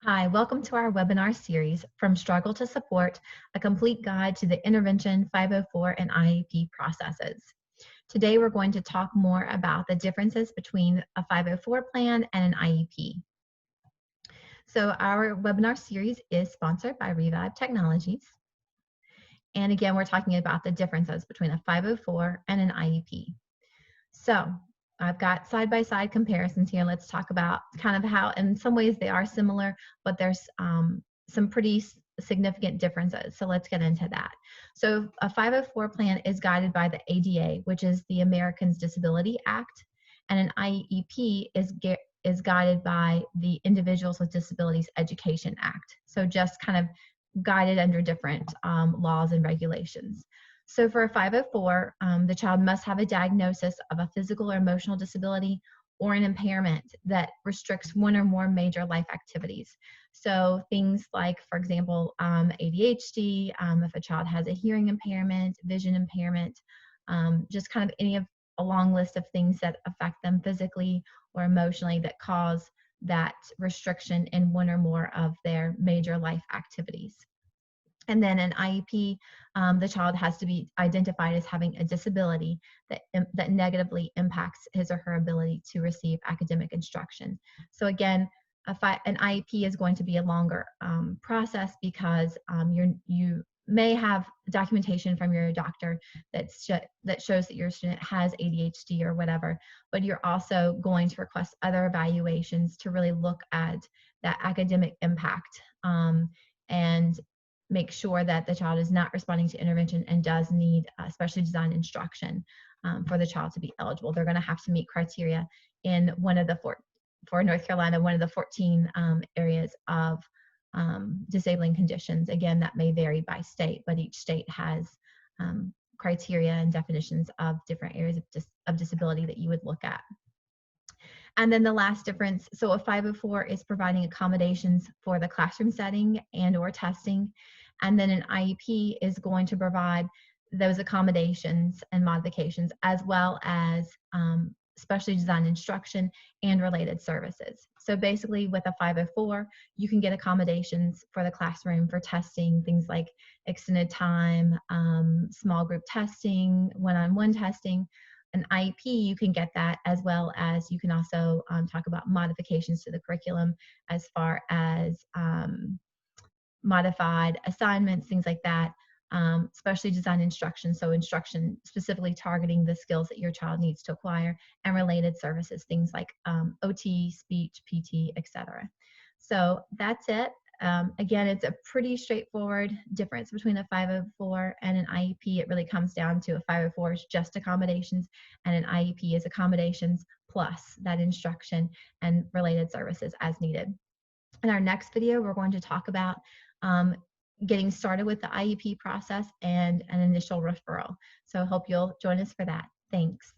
Hi, welcome to our webinar series, From Struggle to Support, a complete guide to the intervention 504 and IEP processes. Today, we're going to talk more about the differences between a 504 plan and an IEP. So our webinar series is sponsored by Revive Technologies. And again, we're talking about the differences between a 504 and an IEP. So I've got side-by-side comparisons here. Let's talk about kind of how, in some ways, they are similar, but there's some pretty significant differences. So let's get into that. So a 504 plan is guided by the ADA, which is the Americans Disability Act, and an IEP is guided by the Individuals with Disabilities Education Act. So just kind of guided under different laws and regulations. So for a 504, the child must have a diagnosis of a physical or emotional disability or an impairment that restricts one or more major life activities. So things like, for example, ADHD, if a child has a hearing impairment, vision impairment, just kind of any of a long list of things that affect them physically or emotionally that cause that restriction in one or more of their major life activities. And then an IEP, the child has to be identified as having a disability that negatively impacts his or her ability to receive academic instruction. So again, an IEP is going to be a longer process because you may have documentation from your doctor that shows that your student has ADHD or whatever, but you're also going to request other evaluations to really look at that academic impact and make sure that the child is not responding to intervention and does need specially designed instruction for the child to be eligible. They're going to have to meet criteria in one of the for North Carolina, one of the 14 areas of disabling conditions. Again, that may vary by state, but each state has criteria and definitions of different areas of disability that you would look at. And then the last difference, so a 504 is providing accommodations for the classroom setting and or testing. And then an IEP is going to provide those accommodations and modifications as well as specially designed instruction and related services. So basically with a 504, you can get accommodations for the classroom for testing, things like extended time, small group testing, one-on-one testing. An IEP, you can get that, as well as you can also talk about modifications to the curriculum as far as modified assignments, things like that, specially designed instruction, so instruction specifically targeting the skills that your child needs to acquire, and related services, things like OT, speech, PT, etc. So that's it. Again, it's a pretty straightforward difference between a 504 and an IEP. It really comes down to a 504 is just accommodations, and an IEP is accommodations plus that instruction and related services as needed. In our next video, we're going to talk about getting started with the IEP process and an initial referral. So I hope you'll join us for that. Thanks.